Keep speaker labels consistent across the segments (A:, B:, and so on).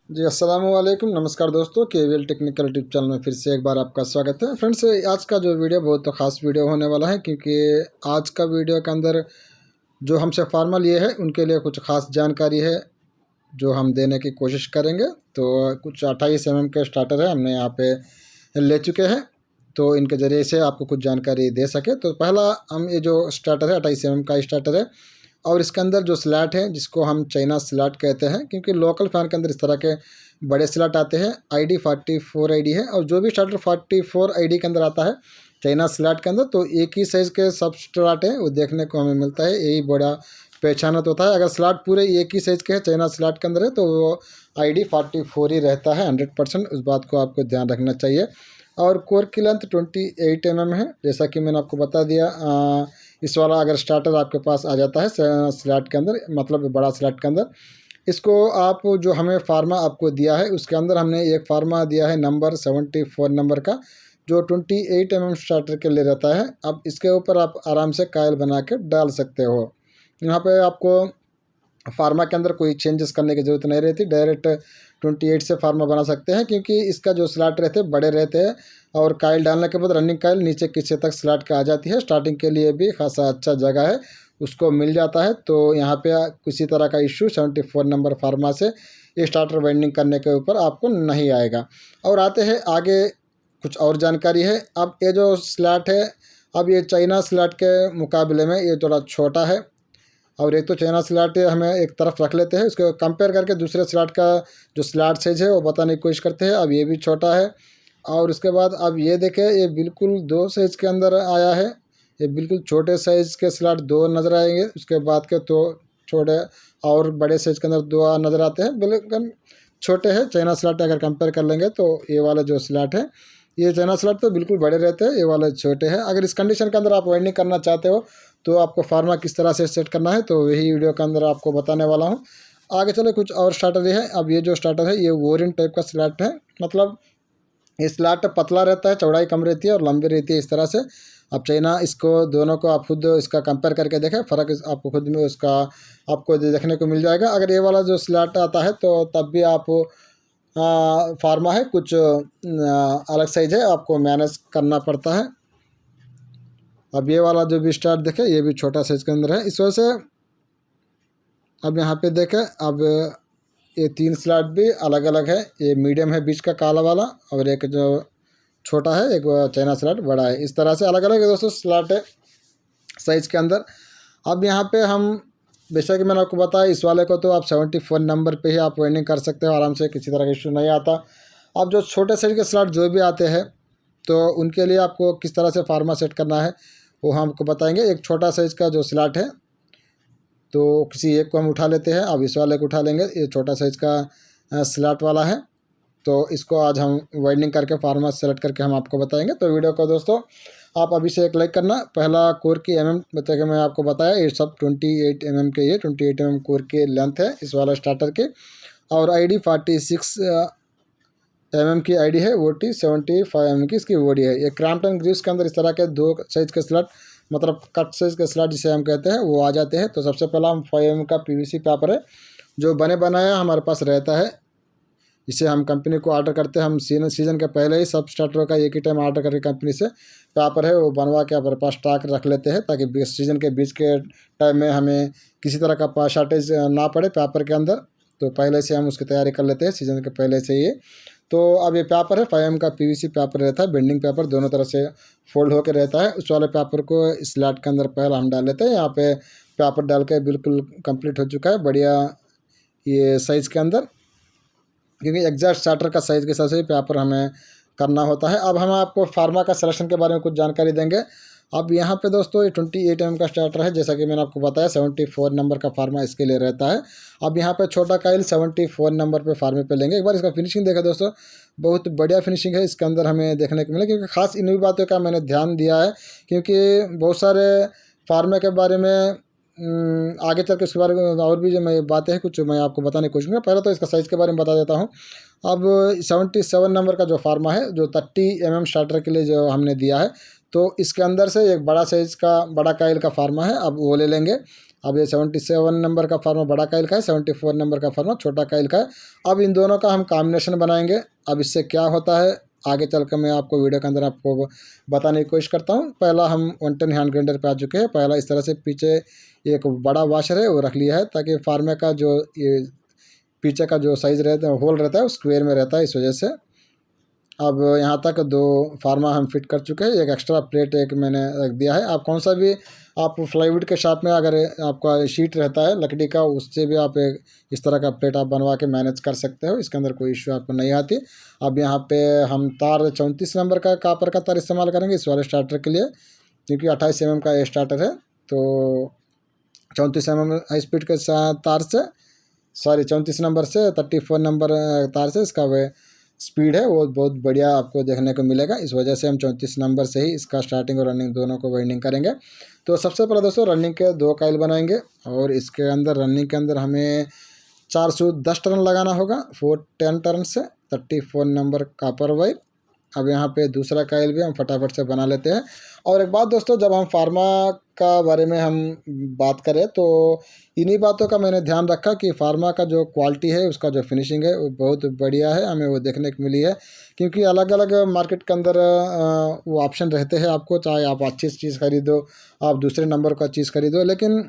A: जी अस्सलाम वालेकुम, नमस्कार दोस्तों। केवीएल टेक्निकल यूट्यूब चैनल में फिर से एक बार आपका स्वागत है। फ्रेंड्स, आज का जो वीडियो बहुत तो ख़ास वीडियो होने वाला है, क्योंकि आज का वीडियो के अंदर जो हमसे फार्मा लिए है उनके लिए कुछ ख़ास जानकारी है जो हम देने की कोशिश करेंगे। तो कुछ 28 के स्टार्टर है हमने यहाँ पे ले चुके हैं, तो इनके ज़रिए से आपको कुछ जानकारी दे सके। तो पहला हम ये जो स्टार्टर है 28 का स्टार्टर है, और इसके अंदर जो स्लैट है जिसको हम चाइना स्लैट कहते हैं, क्योंकि लोकल फ़ैन के अंदर इस तरह के बड़े स्लैट आते हैं। आईडी 44 आईडी है, और जो भी स्टार्टर 44 आईडी के अंदर आता है चाइना स्लैट के अंदर, तो एक ही साइज़ के सब स्लैट हैं वो देखने को हमें मिलता है। यही बड़ा पहचानत होता है। अगर स्लैट पूरे एक ही साइज़ के हैं चाइना स्लैट के अंदर है तो वो आईडी 44 ही रहता है 100%। उस बात को आपको ध्यान रखना चाहिए। और कोर की लेंथ 28 है, जैसा कि मैंने आपको बता दिया। इस वाला अगर स्टार्टर आपके पास आ जाता है स्लैट के अंदर, मतलब बड़ा स्लैट के अंदर, इसको आप जो हमें फार्मा आपको दिया है उसके अंदर हमने एक फार्मा दिया है नंबर 74 नंबर का, जो 28 स्टार्टर के लिए रहता है। अब इसके ऊपर आप आराम से कायल बना के डाल सकते हो। यहाँ पे आपको फार्मा के अंदर कोई चेंजेस करने की ज़रूरत नहीं रहती, डायरेक्ट 28 से फार्मा बना सकते हैं, क्योंकि इसका जो स्लॉट रहते हैं बड़े रहते हैं, और कायल डालने के बाद रनिंग कायल नीचे किसी तक स्लॉट का आ जाती है। स्टार्टिंग के लिए भी खासा अच्छा जगह है, उसको मिल जाता है। तो यहाँ पे किसी तरह का इशू 74 नंबर फार्मा से ये स्टार्टर वाइंडिंग करने के ऊपर आपको नहीं आएगा। और आते हैं आगे, कुछ और जानकारी है। अब ये जो स्लॉट है, अब ये चाइना स्लॉट के मुकाबले में ये थोड़ा छोटा है, और एक तो चाइना स्लॉट हमें एक तरफ रख लेते हैं, उसको कंपेयर करके दूसरे स्लॉट का जो स्लॉट साइज है वो बताने की कोशिश करते हैं। अब ये भी छोटा है, और उसके बाद अब ये देखें, ये बिल्कुल दो साइज़ के अंदर आया है। ये बिल्कुल छोटे साइज़ के स्लॉट दो नज़र आएंगे, उसके बाद के तो छोटे और बड़े साइज़ के अंदर दो नज़र आते हैं। बिल्कुल छोटे हैं चाइना स्लॉट अगर कंपेयर कर लेंगे तो। ये वाला जो स्लॉट है, ये चाइना स्लॉट तो बिल्कुल बड़े रहते हैं, ये वाले छोटे हैं। अगर इस कंडीशन के अंदर आप वाइंडिंग करना चाहते हो तो आपको फार्मा किस तरह से सेट करना है तो वही वीडियो के अंदर आपको बताने वाला हूँ। आगे चले, कुछ और स्टार्टर ये है। अब ये जो स्टार्टर है ये वोरिन टाइप का स्लॉट है, मतलब ये स्लॉट पतला रहता है, चौड़ाई कम रहती है और लंबी रहती है इस तरह से। अब चाइना इसको दोनों को आप खुद इसका कंपेयर करके देखें, फ़र्क आपको खुद में उसका आपको देखने को मिल जाएगा। अगर ये वाला जो स्लॉट आता है तो तब भी आप फार्मा है कुछ अलग साइज है, आपको मैनेज करना पड़ता है। अब ये वाला जो भी स्टार्ट देखें ये भी छोटा साइज के अंदर है, इस वजह से अब यहाँ पे देखें, अब ये तीन स्लॉट भी अलग अलग है। ये मीडियम है बीच का काला वाला, और एक जो छोटा है, एक चाइना स्लॉट बड़ा है। इस तरह से अलग अलग है दोस्तों स्लॉट है साइज़ के अंदर। अब यहाँ पे हम, जैसा कि मैंने आपको बताया, इस वाले को तो आप 74 नंबर पे ही आप वाइंडिंग कर सकते हो आराम से, किसी तरह का इशू नहीं आता। अब जो छोटे साइज के स्लॉट जो भी आते हैं तो उनके लिए आपको किस तरह से फार्मा सेट करना है वो हम आपको बताएंगे। एक छोटा साइज़ का जो स्लॉट है तो किसी एक को हम उठा लेते हैं। अब इस वाले को उठा लेंगे, ये छोटा साइज़ का स्लॉट वाला है, तो इसको आज हम वाइंडिंग करके फार्मा सेलेक्ट करके हम आपको बताएंगे। तो वीडियो को दोस्तों आप अभी से एक लाइक करना। पहला कोर की बता के मैं आपको बताया, ये सब 28 के, ये 28 कोर की लेंथ है इस वाला स्टार्टर के, और आईडी 46 की आईडी है, वोटी 75 की इसकी वोडी है। ये क्रैम्पटन ग्रीव्स के अंदर इस तरह के दो साइज़ के स्लॉट, मतलब कट साइज़ के स्लॉट जिसे हम कहते हैं, वो आ जाते हैं। तो सबसे पहला हम 5 का पीवीसी पेपर है जो बने बनाया हमारे पास रहता है, इसे हम कंपनी को ऑर्डर करते हैं। हम सीज़न के पहले ही सब स्टार्टरों का एक ही टाइम ऑर्डर करके कंपनी से पेपर है वो बनवा के हमारे पास स्टॉक रख लेते हैं, ताकि सीज़न के बीच के टाइम में हमें किसी तरह का शॉर्टेज ना पड़े पेपर के अंदर। तो पहले से हम उसकी तैयारी कर लेते हैं सीज़न के पहले से ही। तो अब ये पेपर है 5 का पीवीसी पेपर रहता है, बेंडिंग पेपर दोनों तरफ से फोल्ड होकर रहता है। उस वाले पेपर को स्लॉट के अंदर पहले हम डाल लेते हैं। यहाँ पे पेपर डाल के बिल्कुल कंप्लीट हो चुका है बढ़िया ये साइज़ के अंदर, क्योंकि एग्जैक्ट स्टार्टर का साइज़ के हिसाब से पेपर हमें करना होता है। अब हम आपको फार्मा का सिलेक्शन के बारे में कुछ जानकारी देंगे। अब यहाँ पे दोस्तों ये 28 का स्टार्टर है, जैसा कि मैंने आपको बताया 74 नंबर का फार्मा इसके लिए रहता है। अब यहाँ पे छोटा काइल 74 नंबर पे फार्मे पे लेंगे। एक बार इसका फिनिशिंग देखा दोस्तों, बहुत बढ़िया फिनिशिंग है इसके अंदर हमें देखने को मिला, क्योंकि खास इन बातों का मैंने ध्यान दिया है, क्योंकि बहुत सारे फार्मे के बारे में आगे चल के उसके बारे में और भी जो मैं बातें हैं कुछ मैं आपको बताने की कोशिश करूँगा। पहले तो इसका साइज़ के बारे में बता देता हूँ। अब 77 नंबर का जो फार्मा है, जो 30 स्टार्टर के लिए जो हमने दिया है, तो इसके अंदर से एक बड़ा साइज़ का बड़ा काइल का फार्मा है, अब वो ले लेंगे। अब ये 77 नंबर का फार्मा बड़ा काइल का है, 74 नंबर का फार्मा छोटा काइल का है। अब इन दोनों का हम कॉम्बिनेशन बनाएंगे। अब इससे क्या होता है आगे चल कर मैं आपको वीडियो के अंदर आपको बताने की कोशिश करता हूँ। पहला हम 110 हैंड ग्राइंडर पे आ चुके हैं। पहला इस तरह से पीछे एक बड़ा वाशर है वो रख लिया है, ताकि फार्मे का जो ये पीछे का जो साइज़ रहता है, होल रहता है, वो स्क्वायर में रहता है, इस वजह से। अब यहाँ तक 2 फार्मा हम फिट कर चुके हैं। एक एक्स्ट्रा प्लेट एक मैंने रख दिया है। आप कौन सा भी आप प्लाईवुड के शॉप में अगर आपका शीट रहता है लकड़ी का, उससे भी आप एक इस तरह का प्लेट आप बनवा के मैनेज कर सकते हो, इसके अंदर कोई इश्यू आपको नहीं आती। अब यहाँ पे हम तार 34 नंबर का कापर का तार इस्तेमाल करेंगे इस वाले स्टार्टर के लिए, क्योंकि 28 mm का ये स्टार्टर है। तो 34 mm हाई स्पीड के तार से 34 नंबर से 34 नंबर तार से इसका वे स्पीड है वो बहुत बढ़िया आपको देखने को मिलेगा। इस वजह से हम 34 नंबर से ही इसका स्टार्टिंग और रनिंग दोनों को वाइंडिंग करेंगे। तो सबसे पहले दोस्तों रनिंग के 2 काइल बनाएंगे, और इसके अंदर रनिंग के अंदर हमें 410 टर्न लगाना होगा 410 टर्न से 34 नंबर कापर वायर। अब यहाँ पे दूसरा काइल भी हम फटाफट से बना लेते हैं। और एक बात दोस्तों, जब हम फार्मा का बारे में हम बात करें तो इन्हीं बातों का मैंने ध्यान रखा कि फार्मा का जो क्वालिटी है उसका जो फिनिशिंग है वो बहुत बढ़िया है, हमें वो देखने को मिली है। क्योंकि अलग अलग मार्केट के अंदर वो ऑप्शन रहते हैं आपको, चाहे आप अच्छी चीज़ खरीदो, आप दूसरे नंबर का चीज़ खरीदो, लेकिन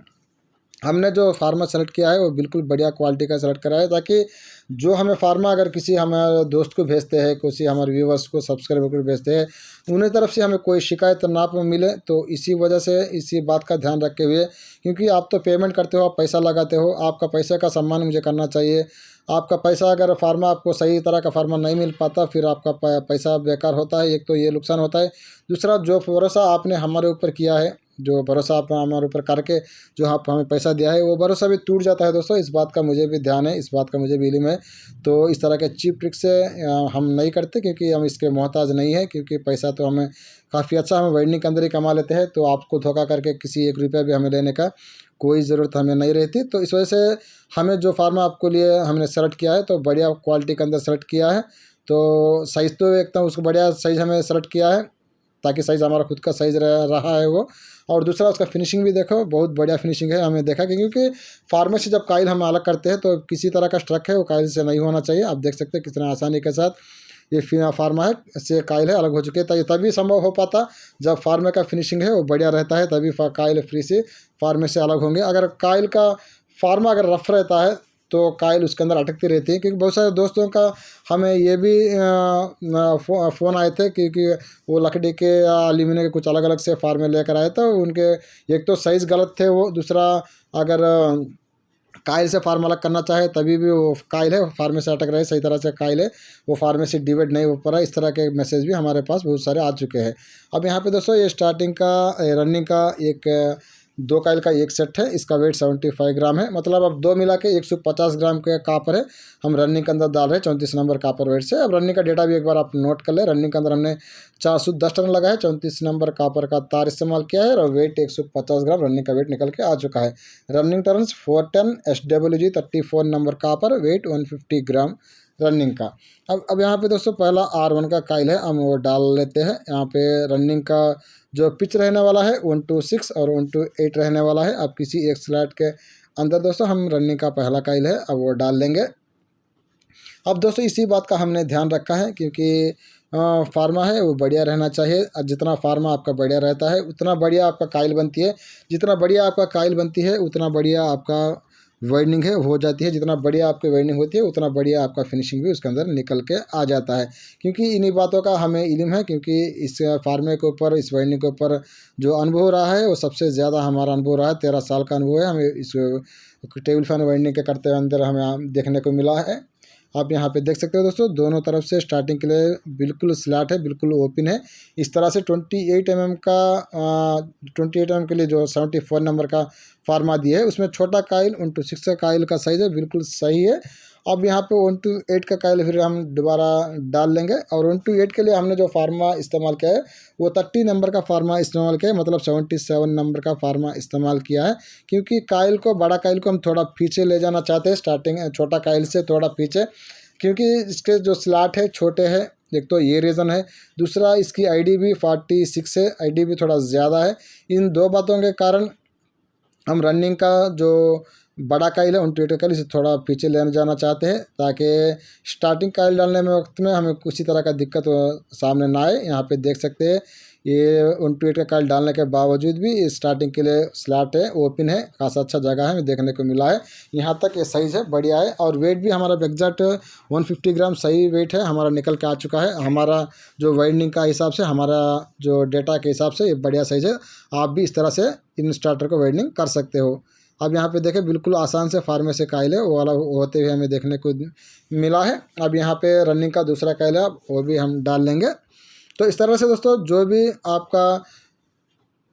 A: हमने जो फार्मा सेलेक्ट किया है वो बिल्कुल बढ़िया क्वालिटी का सेलेक्ट करा है, ताकि जो हमें फार्मा अगर किसी हमारे दोस्त को भेजते हैं, किसी हमारे व्यूवर्स को सब्सक्राइबर को भेजते हैं, उन्हीं तरफ से हमें कोई शिकायत ना मिले। तो इसी वजह से इसी बात का ध्यान रखे हुए, क्योंकि आप तो पेमेंट करते हो, आप पैसा लगाते हो, आपका पैसे का सम्मान मुझे करना चाहिए। आपका पैसा अगर फार्मा आपको सही तरह का फार्मा नहीं मिल पाता, फिर आपका पैसा बेकार होता है। एक तो ये नुकसान होता है, दूसरा जो भरोसा आपने हमारे ऊपर किया है, जो भरोसा आप हमारे ऊपर करके जो आप हमें पैसा दिया है, वो भरोसा भी टूट जाता है दोस्तों। इस बात का मुझे भी ध्यान है, इस बात का मुझे भी इल्म है। तो इस तरह के चीप ट्रिक से हम नहीं करते, क्योंकि हम इसके मोहताज नहीं है। क्योंकि पैसा तो हमें काफ़ी अच्छा हम वाइंडिंग के अंदर ही कमा लेते हैं, तो आपको धोखा करके किसी 1 रुपया भी हमें लेने का कोई ज़रूरत हमें नहीं रहती। तो इस वजह से हमें जो फार्मा आपको लिए हमने सेलेक्ट किया है तो बढ़िया क्वालिटी के अंदर सेलेक्ट किया है। तो साइज़ तो एकदम उसको बढ़िया साइज़ हमें सेलेक्ट किया है, ताकि साइज़ हमारा खुद का साइज़ रहा है वो। और दूसरा उसका फिनिशिंग भी देखो, बहुत बढ़िया फिनिशिंग है। हमें देखा कि क्योंकि फार्मे से जब काइल हम अलग करते हैं तो किसी तरह का स्ट्रक है वो काइल से नहीं होना चाहिए। आप देख सकते हैं कितना आसानी के साथ ये फार्मा है से काइल है अलग हो चुके हैं। तभी संभव हो पाता जब फार्मे का फिनिशिंग है वो बढ़िया रहता है, तभी काइल फ्री से फार्मे से अलग होंगे। अगर काइल का फार्मा अगर रफ रहता है तो काइल उसके अंदर अटकती रहती है। क्योंकि बहुत सारे दोस्तों का हमें ये भी फ़ोन आए थे, क्योंकि वो लकड़ी के या एल्यूमिनियम के कुछ अलग अलग से फार्मे लेकर आए थे। उनके एक तो साइज़ गलत थे, वो दूसरा अगर काइल से फार्म अलग करना चाहे तभी भी वो काइल है फार्मे से अटक रहे, सही तरह से काइल है वो फार्मे से डिवाइड नहीं हो पा रहा। इस तरह के मैसेज भी हमारे पास बहुत सारे आ चुके हैं। अब यहाँ पे दोस्तों ये स्टार्टिंग का रनिंग का एक 2 काइल का एक सेट है, इसका वेट 75 ग्राम है। मतलब अब 2 मिला के 150 ग्राम के कापर है हम रनिंग के अंदर डाल रहे हैं 34 नंबर कापर वेट से। अब रनिंग का डेटा भी एक बार आप नोट कर ले। रनिंग के अंदर हमने 410 टन लगा है, 34 नंबर कापर का तार इस्तेमाल किया है, और वेट 150 ग्राम रनिंग का वेट निकल के आ चुका है। Running turns 410 SWG 34 number copper, weight 150 gram running का। अब यहाँ पे दोस्तों पहला R1 का काइल है, हम वो डाल लेते हैं। यहाँ पे रनिंग का जो पिच रहने वाला है 1 to 6 और 1 to 8 रहने वाला है। अब किसी एक स्लैट के अंदर दोस्तों हम रनिंग का पहला काइल है अब वो डाल लेंगे। अब दोस्तों इसी बात का हमने ध्यान रखा है, क्योंकि फार्मा है वो बढ़िया रहना चाहिए। जितना फार्मा आपका बढ़िया रहता है उतना बढ़िया आपका काइल बनती है, जितना बढ़िया आपका काइल बनती है उतना बढ़िया आपका वाइंडिंग है हो जाती है। जितना बढ़िया आपकी वाइंडिंग होती है उतना बढ़िया आपका फिनिशिंग भी उसके अंदर निकल के आ जाता है। क्योंकि इन्हीं बातों का हमें इल्म है, क्योंकि इस फार्मे के ऊपर, इस वाइंडिंग के ऊपर जो अनुभव रहा है वो सबसे ज़्यादा हमारा अनुभव रहा है। 13 साल का अनुभव है हमें इस टेबल फैन वाइंडिंग के करते अंदर हमें देखने को मिला है। आप यहाँ पे देख सकते हो दोस्तों दोनों तरफ से स्टार्टिंग के लिए बिल्कुल स्लैट है, बिल्कुल ओपन है। इस तरह से 28 mm का 28 mm के लिए जो 74 नंबर का फार्मा दिया है उसमें छोटा काइल 1 to 6 का काइल का साइज़ है, बिल्कुल सही है। अब यहाँ पे 1 to 8 का काइल फिर हम दोबारा डाल लेंगे, और 1 to 8 के लिए हमने जो फार्मा इस्तेमाल किया है वो 30 नंबर का फार्मा इस्तेमाल किया है, मतलब 77 नंबर का फार्मा इस्तेमाल किया है। क्योंकि काइल को, बड़ा काइल को हम थोड़ा पीछे ले जाना चाहते हैं, स्टार्टिंग छोटा काइल से थोड़ा पीछे, क्योंकि इसके जो स्लॉट है छोटे हैं। एक तो ये रीज़न है, दूसरा इसकी ID भी 46 है, ID भी थोड़ा ज़्यादा है। इन 2 बातों के कारण हम रनिंग का जो बड़ा काइल है 128 का काइल इसे थोड़ा पीछे लेने जाना चाहते हैं, ताकि स्टार्टिंग काइल डालने में वक्त में हमें किसी तरह का दिक्कत सामने ना आए। यहाँ पे देख सकते हैं ये 128 का काइल डालने के बावजूद भी स्टार्टिंग के लिए स्लॉट है, ओपन है, खासा अच्छा जगह है, हमें देखने को मिला है। यहाँ तक ये साइज़ है, बढ़िया है। और वेट भी हमारा एग्जैक्ट 150 ग्राम सही वेट है हमारा निकल के आ चुका है। हमारा जो वाइंडिंग का हिसाब से, हमारा जो डेटा के हिसाब से ये बढ़िया साइज़ है। आप भी इस तरह से इन स्टार्टर को वाइंडिंग कर सकते हो। अब यहाँ पे देखें बिल्कुल आसान से फार्मे से काइल है वो वाला होते हुए हमें देखने को मिला है। अब यहाँ पे रनिंग का दूसरा काइल है, वो भी हम डाल लेंगे। तो इस तरह से दोस्तों जो भी आपका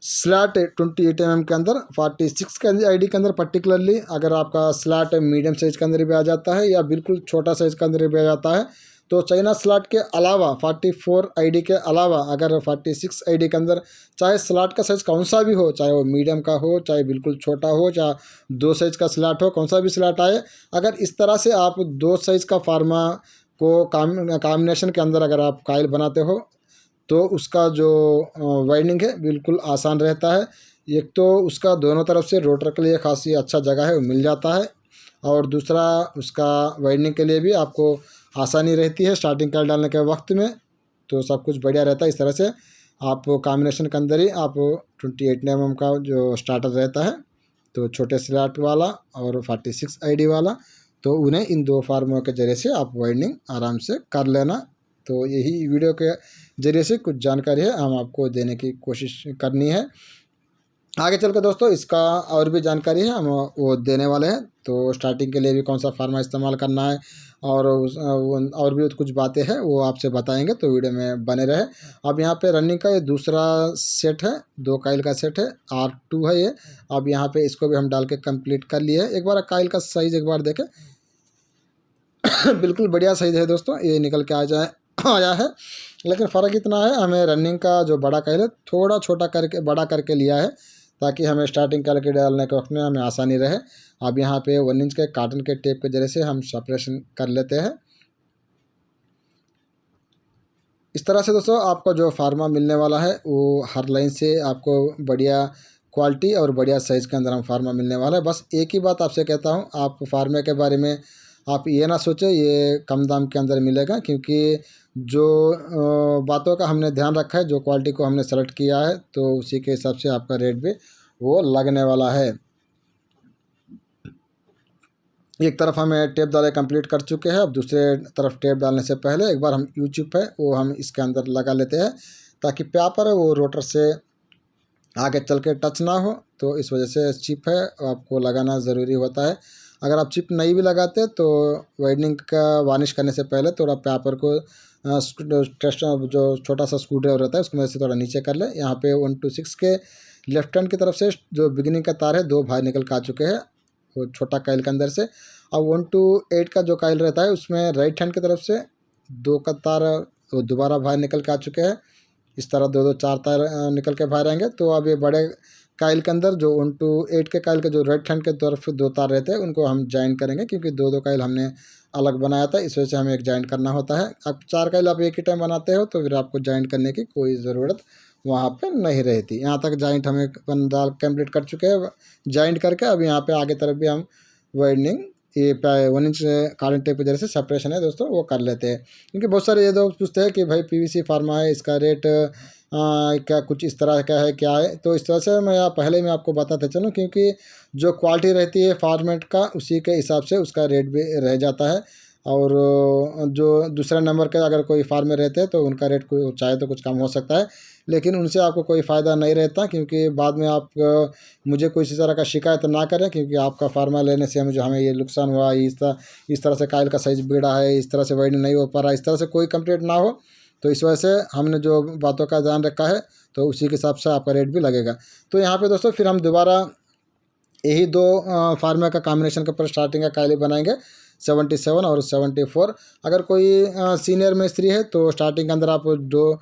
A: स्लॉट 28 mm के अंदर 46 के आईडी के अंदर पर्टिकुलरली अगर आपका स्लॉट मीडियम साइज़ के अंदर भी आ जाता है या बिल्कुल छोटा साइज़ के अंदर भी आ जाता है, तो चाइना स्लॉट के अलावा 44 आईडी के अलावा अगर 46 आईडी के अंदर चाहे स्लॉट का साइज़ कौन सा भी हो, चाहे वो मीडियम का हो, चाहे बिल्कुल छोटा हो, चाहे 2 साइज़ का स्लॉट हो, कौन सा भी स्लॉट आए, अगर इस तरह से आप 2 साइज़ का फार्मा को कॉम्बिनेशन के अंदर अगर आप काइल बनाते हो तो उसका जो वाइंडिंग है बिल्कुल आसान रहता है। एक तो उसका दोनों तरफ से रोटर के लिए खासी अच्छा जगह है वो मिल जाता है, और दूसरा उसका वाइंडिंग के लिए भी आपको आसानी रहती है स्टार्टिंग काइल डालने के वक्त में। तो सब कुछ बढ़िया रहता है। इस तरह से आप कॉम्बिनेशन के अंदर ही आप 28 mm का जो स्टार्टर रहता है, तो छोटे स्लॉट वाला और 46 आईडी वाला, तो उन्हें इन 2 फार्मों के ज़रिए से आप वाइंडिंग आराम से कर लेना। तो यही वीडियो के ज़रिए से कुछ जानकारी है हम आपको देने की कोशिश करनी है। आगे चल कर दोस्तों इसका और भी जानकारी है हम वो देने वाले हैं। तो स्टार्टिंग के लिए भी कौन सा फार्मा इस्तेमाल करना है और भी कुछ बातें हैं वो आपसे बताएंगे, तो वीडियो में बने रहे। अब यहाँ पे रनिंग का ये दूसरा सेट है, 2 काइल का सेट है, R2 है ये। अब यहाँ पे इसको भी हम डाल के कंप्लीट कर लिए है। एक बार काइल का साइज़ एक बार देखें बिल्कुल बढ़िया साइज़ है दोस्तों, ये निकल के आया है। लेकिन फ़र्क इतना है, हमें रनिंग का जो बड़ा काइल है थोड़ा छोटा करके बड़ा करके लिया है, ताकि हमें स्टार्टिंग करके डालने के वक्त में हमें आसानी रहे। अब यहाँ पे 1 इंच के काटन के टेप के जरिए से हम सेपरेशन कर लेते हैं। इस तरह से दोस्तों आपको जो फार्मा मिलने वाला है वो हर लाइन से आपको बढ़िया क्वालिटी और बढ़िया साइज़ के अंदर हम फार्मा मिलने वाला है। बस एक ही बात आपसे कहता हूँ, आप फार्मे के बारे में आप ये ना सोचें ये कम दाम के अंदर मिलेगा, क्योंकि जो बातों का हमने ध्यान रखा है, जो क्वालिटी को हमने सेलेक्ट किया है, तो उसी के हिसाब से आपका रेट भी वो लगने वाला है। एक तरफ हमें टेप डाले कंप्लीट कर चुके हैं। अब दूसरे तरफ टेप डालने से पहले एक बार हम यू चिप है वो हम इसके अंदर लगा लेते हैं, ताकि पेपर है वो रोटर से आगे चल के टच ना हो। तो इस वजह से चिप है आपको लगाना ज़रूरी होता है। अगर आप चिप नहीं भी लगाते तो वाइंडिंग का वार्निश करने से पहले थोड़ा पेपर को टेस्ट जो छोटा सा स्क्रू ड्राइवर रहता है उसको मेरे से थोड़ा नीचे कर ले। यहाँ पे 126 के लेफ्ट हैंड की तरफ से जो बिगिनिंग का तार है 2 बाहर निकल के आ चुके हैं वो छोटा काइल के अंदर से। अब 128 का जो काइल रहता है उसमें राइट हैंड की तरफ से 2 का तार वो दोबारा बाहर निकल के आ चुके हैं। इस तरह 2 4 तार निकल के बाहर आएंगे। तो अब ये बड़े काइल के अंदर जो 128 के काइल के जो राइट हैंड के तरफ 2 तार रहते हैं उनको हम जॉइन करेंगे, क्योंकि 2 काइल हमने अलग बनाया था, इस वजह से हमें एक जॉइंट करना होता है। अब 4 काइल आप एक ही टाइम बनाते हो तो फिर आपको जॉइंट करने की कोई ज़रूरत वहाँ पे नहीं रहती। यहाँ तक जॉइंट हमें डाल कंप्लीट कर चुके हैं। जॉइंट करके अब यहाँ पे आगे तरफ भी हम वाइंडिंग ये 1 इंच कार्बन टेप की वजह से सेपरेशन है दोस्तों वो कर लेते हैं। क्योंकि बहुत सारे ये दोस्त पूछते हैं कि भाई पीवीसी फार्मा है इसका रेट क्या कुछ इस तरह का है क्या है। तो इस तरह से मैं पहले मैं आपको बताते चलूँ, क्योंकि जो क्वालिटी रहती है फार्मेट का उसी के हिसाब से उसका रेट भी रह जाता है। और जो दूसरा नंबर के अगर कोई फार्मे रहते हैं तो उनका रेट कोई चाहे तो कुछ कम हो सकता है, लेकिन उनसे आपको कोई फ़ायदा नहीं रहता, क्योंकि बाद में आप मुझे कोई इसी तरह का शिकायत ना करें, क्योंकि आपका फार्मा लेने से हमें ये नुकसान हुआ, इस तरह से काइल का साइज़ बिगड़ा है, इस तरह से वाइंडिंग नहीं हो पा रहा है, इस तरह से कोई कंप्लेंट ना हो। तो इस वजह से हमने जो बातों का ध्यान रखा है तो उसी के हिसाब से आपका रेट भी लगेगा। तो यहाँ पे दोस्तों फिर हम दोबारा यही 2 फार्मा का कॉम्बिनेशन के ऊपर स्टार्टिंग का काइल बनाएंगे 77 और 74। अगर कोई सीनियर मिस्त्री है तो स्टार्टिंग के अंदर आप जो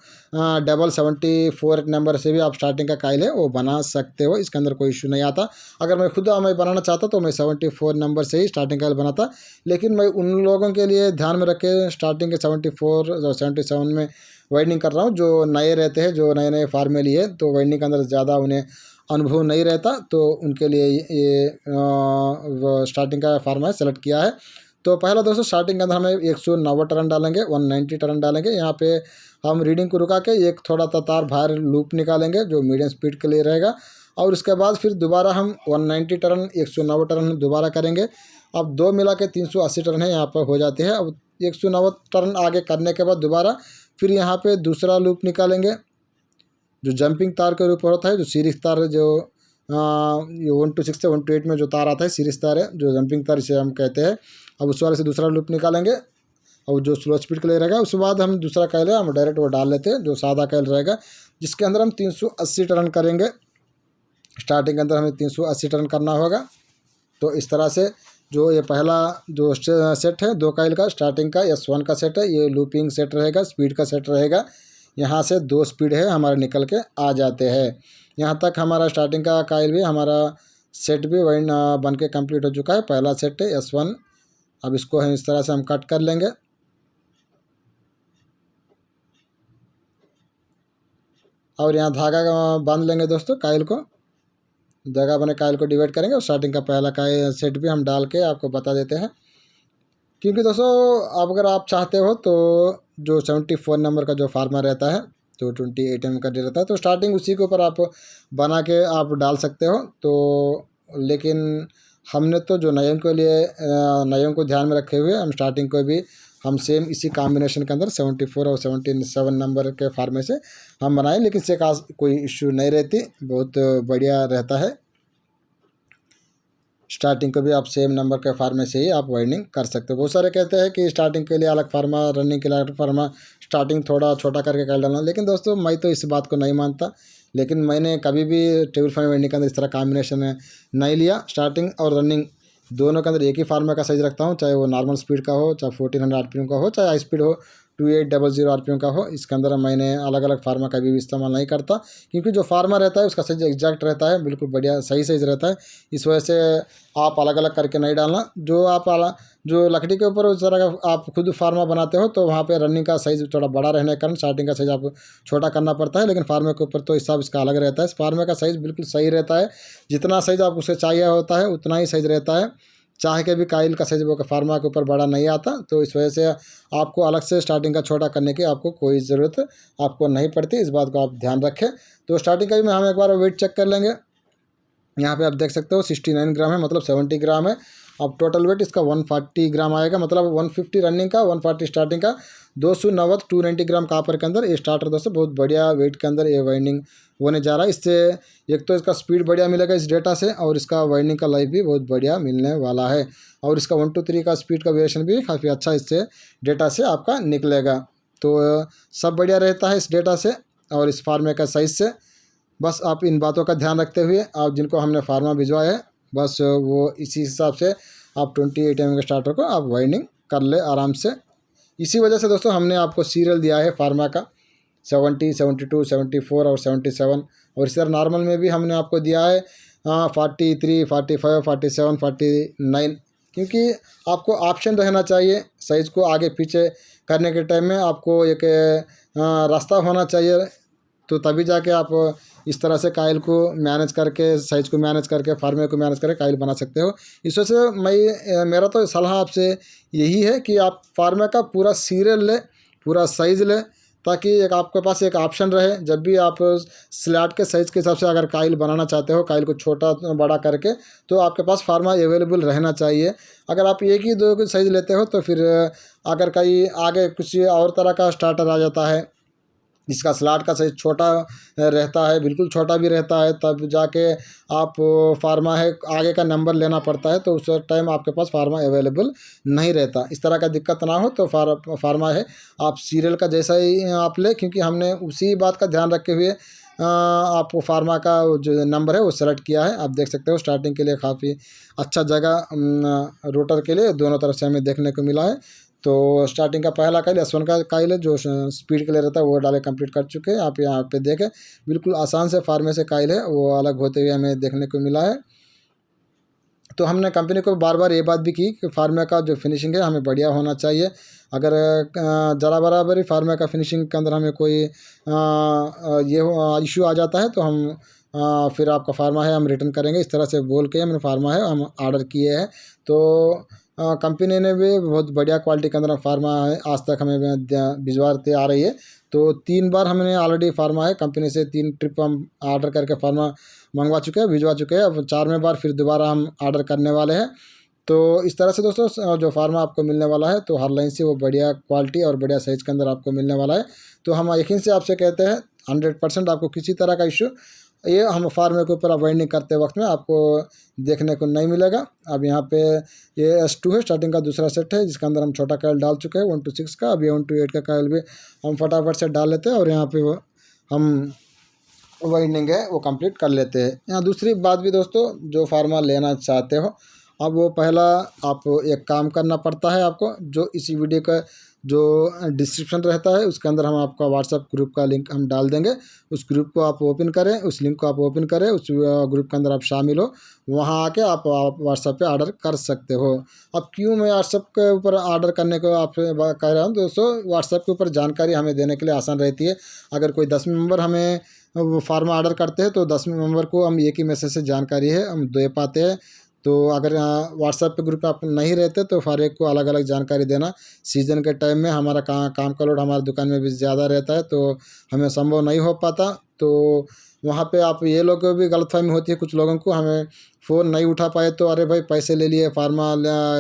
A: डबल 74 नंबर से भी आप स्टार्टिंग का काइल है वो बना सकते हो, इसके अंदर कोई इशू नहीं आता। अगर मैं खुद मैं बनाना चाहता तो मैं 74 नंबर से ही स्टार्टिंग काइल बनाता, लेकिन मैं उन लोगों के लिए ध्यान में रख के स्टार्टिंग के 74 और 77 में वाइंडिंग कर रहा हूँ जो नए रहते हैं, जो नए फार्मे लिए तो वाइंडिंग के अंदर ज़्यादा उन्हें अनुभव नहीं रहता तो उनके लिए ये स्टार्टिंग का फार्मा सेलेक्ट किया है। तो पहला दोस्तों स्टार्टिंग के अंदर हमें 190 टर्न डालेंगे, 190 टर्न डालेंगे। यहाँ पे हम रीडिंग को रुका के एक थोड़ा सा तार बाहर लूप निकालेंगे जो मीडियम स्पीड के लिए रहेगा, और उसके बाद फिर दोबारा हम 190 टर्न 190 टर्न दोबारा करेंगे। अब दो मिला के 380 टर्न है यहाँ पर हो जाते हैं। अब 190 टर्न आगे करने के बाद दोबारा फिर यहाँ पे दूसरा लूप निकालेंगे जो जंपिंग तार के ऊपर होता है, जो सीरीज तार जो ये 1 to 6 से 1 to 8 में जो तार आता है सीरीज तार है, जो जंपिंग तार इसे हम कहते हैं। अब उस वाले से दूसरा लूप निकालेंगे और जो स्लो स्पीड के लिए रहेगा उसके बाद हम दूसरा कैल है हम डायरेक्ट वो डाल लेते हैं, जो सादा कैल रहेगा जिसके अंदर हम 380 टर्न करेंगे। स्टार्टिंग के अंदर हमें 380 टर्न करना होगा। तो इस तरह से जो ये पहला जो सेट है 2 कैल का स्टार्टिंग का S1 का सेट है, ये लूपिंग सेट रहेगा, स्पीड का सेट रहेगा। यहाँ से 2 स्पीड है हमारे निकल के आ जाते हैं। यहाँ तक हमारा स्टार्टिंग का कैल भी हमारा सेट भी वही बन के कम्प्लीट हो चुका है। पहला सेट है S1। अब इसको हम इस तरह से हम कट कर लेंगे और यहाँ धागा बांध लेंगे दोस्तों। कायल को धागा बने कायल को डिवाइड करेंगे और स्टार्टिंग का पहला कायल सेट भी हम डाल के आपको बता देते हैं। क्योंकि दोस्तों अब अगर आप चाहते हो तो जो 74 नंबर का जो फार्मा रहता है तो 28 mm का डे रहता है, तो स्टार्टिंग उसी के ऊपर आप बना के आप डाल सकते हो। तो लेकिन हमने तो जो नयम के लिए नयम को ध्यान में रखे हुए हम स्टार्टिंग को भी हम सेम इसी कॉम्बिनेशन के अंदर 74 और 77 नंबर के फार्मे से हम बनाए, लेकिन इससे कोई इश्यू नहीं रहती, बहुत बढ़िया रहता है। स्टार्टिंग को भी आप सेम नंबर के फार्मे से ही आप वाइंडिंग कर सकते हो। बहुत सारे कहते हैं कि स्टार्टिंग के लिए अलग फार्मा, रनिंग के लिए अलग फार्मा, स्टार्टिंग थोड़ा छोटा करके कर डालना, लेकिन दोस्तों मैं तो इस बात को नहीं मानता। लेकिन मैंने कभी भी टेबल फैन वाइंडिंग के अंदर इस तरह कॉम्बिनेशन नहीं लिया। स्टार्टिंग और रनिंग दोनों के अंदर एक ही फार्मा का साइज रखता हूँ, चाहे वो नॉर्मल स्पीड का हो, चाहे 1400 RPM का हो, चाहे हाई स्पीड हो 2800 RPM का हो। इसके अंदर मैंने अलग अलग फार्मा कभी भी इस्तेमाल नहीं करता, क्योंकि जो फार्मा रहता है उसका साइज एग्जैक्ट रहता है, बिल्कुल बढ़िया सही साइज रहता है। इस वजह से आप अलग अलग करके नहीं डालना। जो लकड़ी के ऊपर उस तरह का आप खुद फार्मा बनाते हो तो वहाँ पे रनिंग का साइज़ थोड़ा बड़ा रहने के कारण स्टार्टिंग का साइज़ आप छोटा करना पड़ता है, लेकिन फार्मे के ऊपर तो हिसाब इसका अलग रहता है। इस फार्मे का साइज़ बिल्कुल सही रहता है, जितना साइज़ आप उसे चाहिए होता है उतना ही साइज़ रहता है। चाह के भी काइल का साइज वो फार्मा के ऊपर बड़ा नहीं आता, तो इस वजह से आपको अलग से स्टार्टिंग का छोटा करने की आपको कोई ज़रूरत आपको नहीं पड़ती। इस बात को आप ध्यान रखें। तो स्टार्टिंग का भी हम एक बार वेट चेक कर लेंगे। यहाँ पे आप देख सकते हो 69 ग्राम है, मतलब 70 ग्राम है। अब टोटल वेट इसका 140 ग्राम आएगा, मतलब 150 रनिंग का, 140 स्टार्टिंग का, 290 290 ग्राम कापर के अंदर ये स्टार्टर दोस्तों बहुत बढ़िया वेट के अंदर ये वाइंडिंग होने जा रहा है। इससे एक तो इसका स्पीड बढ़िया मिलेगा इस डेटा से, और इसका वाइंडिंग का लाइफ भी बहुत बढ़िया मिलने वाला है। और इसका 1 to 3 का स्पीड का वेरिएशन भी काफ़ी अच्छा इससे डेटा से आपका निकलेगा। तो सब बढ़िया रहता है इस डेटा से और इस फार्मे का साइज से। बस आप इन बातों का ध्यान रखते हुए आप जिनको हमने फार्मा भिजवाया है बस वो इसी हिसाब से आप 28 mm के स्टार्टर को आप वाइंडिंग कर ले आराम से। इसी वजह से दोस्तों हमने आपको सीरियल दिया है फार्मा का 70, 72, 74 और 77, और इस तरह नॉर्मल में भी हमने आपको दिया है 43, 45, 47, 49, क्योंकि आपको ऑप्शन रहना चाहिए साइज़ को आगे पीछे करने के टाइम में। आपको एक रास्ता होना चाहिए, तो तभी जाके आप इस तरह से काइल को मैनेज करके, साइज़ को मैनेज करके, फार्मे को मैनेज करके काइल बना सकते हो। इस वजह से मेरा तो सलाह आपसे यही है कि आप फार्मे का पूरा सीरियल ले, पूरा साइज़ ले, ताकि एक आपके पास एक ऑप्शन रहे। जब भी आप स्लैट के साइज़ के हिसाब से अगर काइल बनाना चाहते हो, काइल को छोटा बड़ा करके, तो आपके पास फार्मा अवेलेबल रहना चाहिए। अगर आप एक ही दो साइज़ लेते हो तो फिर अगर कहीं आगे कुछ और तरह का स्टार्टर आ जाता है जिसका स्लॉट का साइज छोटा रहता है, बिल्कुल छोटा भी रहता है, तब जाके आप फार्मा है आगे का नंबर लेना पड़ता है, तो उस टाइम आपके पास फार्मा अवेलेबल नहीं रहता। इस तरह का दिक्कत ना हो तो फार्मा है आप सीरियल का जैसा ही आप ले, क्योंकि हमने उसी बात का ध्यान रखे हुए आप फार्मा का जो नंबर है वो सेलेक्ट किया है। आप देख सकते हो स्टार्टिंग के लिए काफ़ी अच्छा जगह रोटर के लिए दोनों तरफ से हमें देखने को मिला है। तो स्टार्टिंग का पहला काइल S1 का काइल है जो स्पीड के लिए रहता है, वो डाले कंप्लीट कर चुके हैं। आप यहाँ पे देखें बिल्कुल आसान से फार्मे से काइल है वो अलग होते हुए हमें देखने को मिला है। तो हमने कंपनी को बार बार ये बात भी की कि फार्मे का जो फिनिशिंग है हमें बढ़िया होना चाहिए। अगर ज़रा बराबर ही फार्मे का फिनिशिंग के अंदर हमें कोई ये इशू आ जाता है तो हम फिर आपका फार्मा है हम रिटर्न करेंगे, इस तरह से बोल के हमने फार्मा है हम ऑर्डर किए हैं। तो कंपनी ने भी बहुत बढ़िया क्वालिटी के अंदर फार्मा है आज तक हमें भिजवाते आ रही है। तो 3 बार हमने ऑलरेडी फार्मा है कंपनी से 3 ट्रिप हम ऑर्डर करके फार्मा मंगवा चुके हैं, भिजवा चुके हैं। अब 4वें बार फिर दोबारा हम ऑर्डर करने वाले हैं। तो इस तरह से दोस्तों जो फार्मा आपको मिलने वाला है तो हर लाइन से वो बढ़िया क्वालिटी और बढ़िया साइज़ के अंदर आपको मिलने वाला है। तो हम यकीन से आपसे कहते हैं 100% आपको किसी तरह का इशू ये हम फार्मे के ऊपर वाइंडिंग करते वक्त में आपको देखने को नहीं मिलेगा। अब यहाँ पे ये S2 है, स्टार्टिंग का दूसरा सेट है जिसके अंदर हम छोटा कॉइल डाल चुके हैं 1 to 6 का। अब ये 1 to 8 का कॉइल भी हम फटाफट से डाल लेते हैं और यहाँ पे हम वाइंडिंग है वो कंप्लीट कर लेते हैं। यहाँ दूसरी बात भी दोस्तों, जो फार्मा लेना चाहते हो अब वो पहला आप एक काम करना पड़ता है आपको, जो इसी वीडियो का जो डिस्क्रिप्शन रहता है उसके अंदर हम आपका व्हाट्सएप ग्रुप का लिंक हम डाल देंगे। उस ग्रुप को आप ओपन करें, उस लिंक को आप ओपन करें, उस ग्रुप के अंदर आप शामिल हो, वहाँ आके आप व्हाट्सएप पे ऑर्डर कर सकते हो। अब क्यों मैं व्हाट्सएप के ऊपर ऑर्डर करने को आपसे कह रहा हूँ दोस्तों, व्हाट्सएप के ऊपर जानकारी हमें देने के लिए आसान रहती है। अगर कोई 10 मेंबर हमें वो फार्मा ऑर्डर करते हैं तो 10 मेंबर को हम एक ही मैसेज से जानकारी है हम दे पाते हैं। तो अगर व्हाट्सएप पे ग्रुप पे आप नहीं रहते तो हर एक को अलग अलग जानकारी देना सीज़न के टाइम में हमारा काम का लोड हमारी दुकान में भी ज़्यादा रहता है तो हमें संभव नहीं हो पाता। तो वहाँ पे आप ये लोग को भी गलतफहमी होती है, कुछ लोगों को हमें फ़ोन नहीं उठा पाए तो अरे भाई पैसे ले लिए फार्मा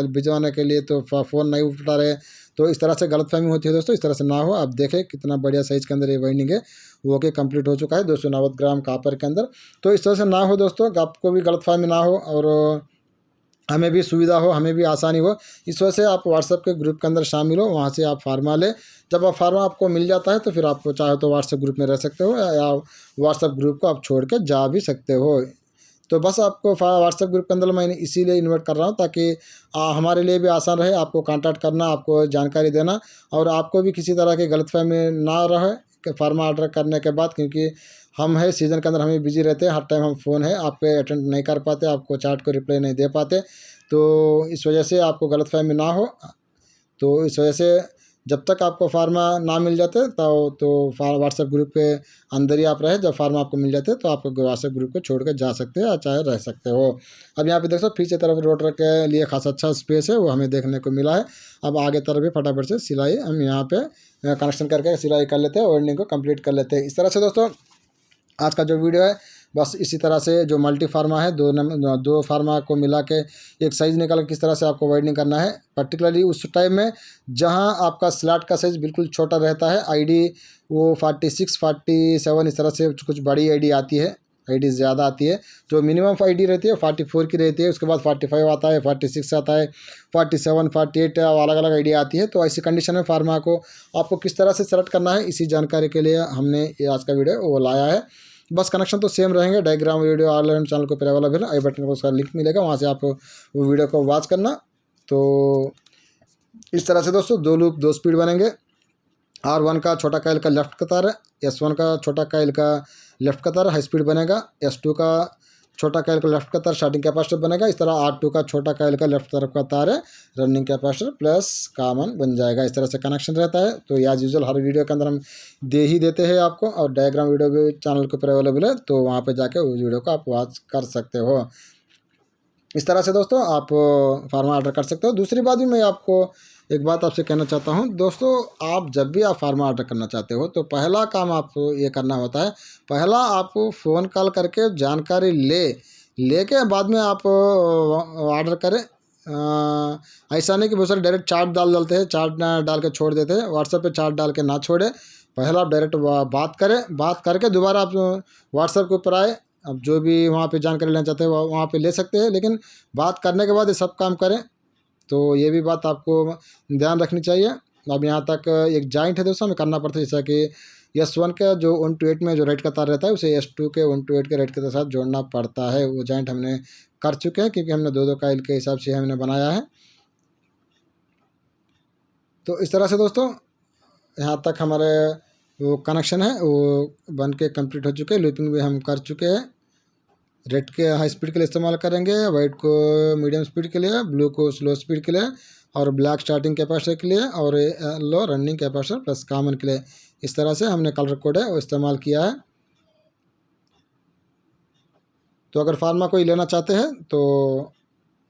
A: भिजवाने के लिए तो फ़ोन नहीं उठा रहे, तो इस तरह से गलतफहमी होती है दोस्तों। इस तरह से ना हो। आप देखें कितना बढ़िया साइज़ के अंदर ये वाइंडिंग है वो के कंप्लीट हो चुका है 290 ग्राम कॉपर के अंदर। तो इस तरह से ना हो दोस्तों, आपको भी गलतफहमी ना हो और हमें भी सुविधा हो, हमें भी आसानी हो। इस वजह से आप व्हाट्सएप के ग्रुप के अंदर शामिल हो, वहाँ से आप फार्मा लें। जब आप फार्मा आपको मिल जाता है तो फिर आप चाहे तो व्हाट्सएप ग्रुप में रह सकते हो या व्हाट्सएप ग्रुप को आप छोड़ के जा भी सकते हो। तो बस आपको व्हाट्सएप ग्रुप के अंदर मैंने इसीलिए इन्वाइट कर रहा हूँ ताकि हमारे लिए भी आसान रहे आपको कांटेक्ट करना, आपको जानकारी देना और आपको भी किसी तरह की गलतफहमी ना रहे कि फार्मा ऑर्डर करने के बाद, क्योंकि हम है सीज़न के अंदर हमें बिजी रहते हैं, हर टाइम हम फ़ोन है आप पे अटेंड नहीं कर पाते, आपको चैट को रिप्लाई नहीं दे पाते। तो इस वजह से आपको गलतफहमी ना हो। तो इस वजह से जब तक आपको फार्मा ना मिल जाते तो व्हाट्सएप ग्रुप के अंदर ही आप रहे। जब फार्मा आपको मिल जाते तो आप व्हाट्सएप ग्रुप को छोड़ कर जा सकते हो या चाहे रह सकते हो। अब यहाँ पे देख सकते पीछे तरफ रोटर के लिए खासा अच्छा स्पेस है वो हमें देखने को मिला है। अब आगे तरफ भी फटाफट से सिलाई हम यहाँ पे कनेक्शन करके सिलाई कर लेते हैं, वेल्डिंग को कंप्लीट कर लेते हैं। इस तरह से दोस्तों आज का जो वीडियो है बस इसी तरह से जो मल्टी फार्मा है दो फार्मा को मिला के एक साइज़ निकाल किस तरह से आपको वाइंडिंग करना है, पर्टिकुलरली उस टाइम में जहां आपका स्लॉट का साइज़ बिल्कुल छोटा रहता है। आईडी वो 46 47 इस तरह से कुछ बड़ी आईडी आती है, आईडी ज़्यादा आती है। जो मिनिमम आईडी रहती है 44 की रहती है, उसके बाद 45 आता है, 46 आता है, 47 48 अलग अलग आईडी आती है। तो ऐसी कंडीशन में फार्मा को आपको किस तरह से सेलेक्ट करना है इसी जानकारी के लिए हमने ये आज का वीडियो वो लाया है। बस कनेक्शन तो सेम रहेंगे, डायग्राम वीडियो ऑनलाइन चैनल को अवेलेबल है, आई बटन पर उसका लिंक मिलेगा, वहाँ से आप वो वीडियो को वॉच करना। तो इस तरह से दोस्तों 2 लूप 2 स्पीड बनेंगे। R1 का छोटा कॉइल का लेफ्ट कतार है, S1 का छोटा कॉइल का लेफ्ट कतार हाई स्पीड बनेगा, S2 का छोटा कॉइल का लेफ्ट कतार स्टार्टिंग कैपेसिटर बनेगा। इस तरह R2 का छोटा कॉइल का लेफ्ट तरफ का तार है रनिंग कैपेसिटर प्लस कॉमन बन जाएगा। इस तरह से कनेक्शन रहता है। तो एज यूजुअल हर वीडियो के अंदर हम दे ही देते हैं आपको, और डायग्राम वीडियो भी चैनल के ऊपर अवेलेबल है, तो वहाँ पर जाके उस वीडियो को आप वॉच कर सकते हो। इस तरह से दोस्तों आप फार्मा ऑर्डर कर सकते हो। दूसरी बात भी मैं आपको एक बात आपसे कहना चाहता हूं दोस्तों, आप जब भी आप फार्मा ऑर्डर करना चाहते हो तो पहला काम आपको ये करना होता है, पहला आप फ़ोन कॉल करके जानकारी लेके बाद में आप ऑर्डर करें। ऐसा नहीं कि बहुत सारे डायरेक्ट चार्ट डालते हैं, चार्ट डाल के छोड़ देते हैं। व्हाट्सएप पे चार्ट डाल के ना छोड़े, पहला आप डायरेक्ट बात करें, बात करके दोबारा आप व्हाट्सएप के ऊपर आए। अब जो भी वहाँ पे जानकारी लेना चाहते हैं वहाँ पे ले सकते हैं, लेकिन बात करने के बाद ये सब काम करें। तो ये भी बात आपको ध्यान रखनी चाहिए। अब यहाँ तक एक जॉइंट है दोस्तों हमें करना पड़ता है, जैसा कि S1 का जो 1 to 8 में जो राइट का तार रहता है उसे S2 के 1 to 8 के राइट के साथ जोड़ना पड़ता है। वो जॉइंट हमने कर चुके हैं क्योंकि हमने 2 कॉइल के हिसाब से हमने बनाया है। तो इस तरह से दोस्तों यहाँ तक हमारे वो कनेक्शन है वो बन के कम्प्लीट हो चुके हैं। लूपिंग भी हम कर चुके हैं। रेड के हाई स्पीड के लिए इस्तेमाल करेंगे, वाइट को मीडियम स्पीड के लिए, ब्लू को स्लो स्पीड के लिए, और ब्लैक स्टार्टिंग कैपेसिटर के लिए, और yellow running capacitor plus common के लिए। इस तरह से हमने कलर कोड है वो इस्तेमाल किया है। तो अगर फार्मा कोई लेना चाहते हैं तो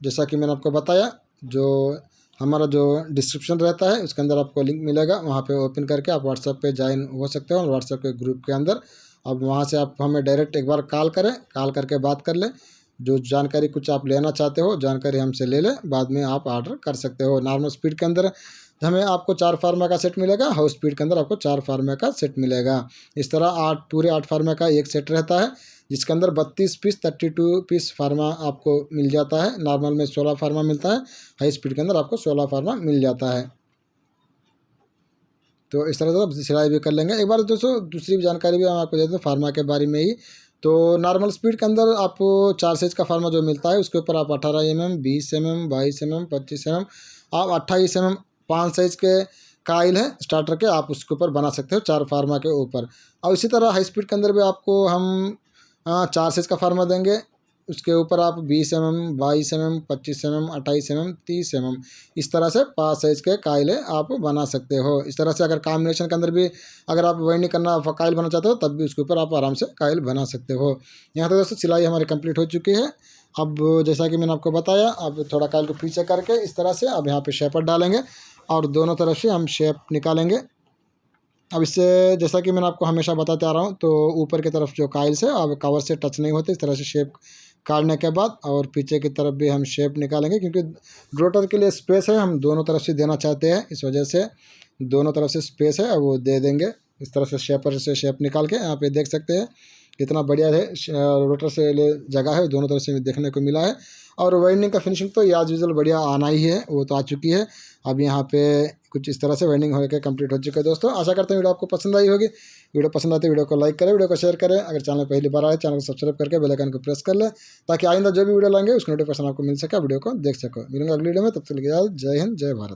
A: जैसा कि मैंने आपको बताया, जो हमारा जो डिस्क्रिप्शन रहता है उसके अंदर आपको लिंक मिलेगा, वहाँ पे ओपन करके आप व्हाट्सएप पे ज्वाइन हो सकते हो। व्हाट्सएप के ग्रुप के अंदर अब वहाँ से आप हमें डायरेक्ट एक बार कॉल करें, कॉल करके बात कर लें। जो जानकारी कुछ आप लेना चाहते हो जानकारी हमसे ले लें, बाद में आप ऑर्डर कर सकते हो। नॉर्मल स्पीड के अंदर हमें आपको 4 फार्मा का सेट मिलेगा, हाउस स्पीड के अंदर आपको 4 फार्मा का सेट मिलेगा। इस तरह 8 फार्मा का एक सेट रहता है, जिसके अंदर 32 पीस 32 पीस फार्मा आपको मिल जाता है। नॉर्मल में 16 फार्मा मिलता है, हाई स्पीड के अंदर आपको 16 फार्मा मिल जाता है। तो इस तरह से आप सिलाई भी कर लेंगे। एक बार दोस्तों दूसरी जानकारी भी हम आपको देते हैं फार्मा के बारे में ही। तो नॉर्मल स्पीड के अंदर आपको 4 साइज़ का फार्मा जो मिलता है उसके ऊपर आप 18 mm, 20 mm, 22 mm, 25 mm, आप 28 mm 5 साइज़ के काइल है स्टार्टर के, आप उसके ऊपर बना सकते हो 4 फार्मा के ऊपर। और इसी तरह हाई स्पीड के अंदर भी आपको हम 4 साइज़ का फार्मा देंगे, उसके ऊपर आप 20 mm, 22 mm, 25 mm, 28 mm, 30 mm इस तरह से 5 साइज़ के काइलें आप बना सकते हो। इस तरह से अगर कॉम्बिनेशन के अंदर भी अगर आप वाइंडिंग करना काइल बनाना चाहते हो तब भी उसके ऊपर आप आराम से काइल बना सकते हो। यहाँ तक दोस्तों सिलाई हमारी कंप्लीट हो चुकी है। अब जैसा कि मैंने आपको बताया, अब थोड़ा काइल को पीछे करके इस तरह से अब यहाँ पर शेपर डालेंगे और दोनों तरफ से हम शेप निकालेंगे। अब इससे जैसा कि मैंने आपको हमेशा बताते आ रहा हूँ, तो ऊपर की तरफ जो काइल्स है अब कवर से टच नहीं होते। इस तरह से शेप काटने के बाद और पीछे की तरफ भी हम शेप निकालेंगे, क्योंकि रोटर के लिए स्पेस है, हम दोनों तरफ से देना चाहते हैं, इस वजह से दोनों तरफ से स्पेस है वो दे देंगे। इस तरह से शेपर से शेप निकाल के यहाँ पे देख सकते हैं कितना बढ़िया है रोटर से ले जगह है, दोनों तरफ से देखने को मिला है। और वाइंडिंग का फिनिशिंग तो एज यूजुअल बढ़िया आना ही है, वो तो आ चुकी है। अब यहाँ पे कुछ इस तरह से वाइंडिंग होकर कंप्लीट हो चुका है। दोस्तों आशा करते हैं वीडियो आपको पसंद आई होगी। वीडियो पसंद आती है वीडियो को लाइक करें, वीडियो को शेयर करें। अगर चैनल पहली बार आए चैनल को सब्सक्राइब करके बेल आइकन को प्रेस कर लें, ताकि आइंदा जो भी वीडियो लाएंगे उसका नोटिफिकेशन आपको मिल सके, वीडियो को देख सको। मिलेंगे अगली वीडियो में, तब तक के लिए जय हिंद जय भारत।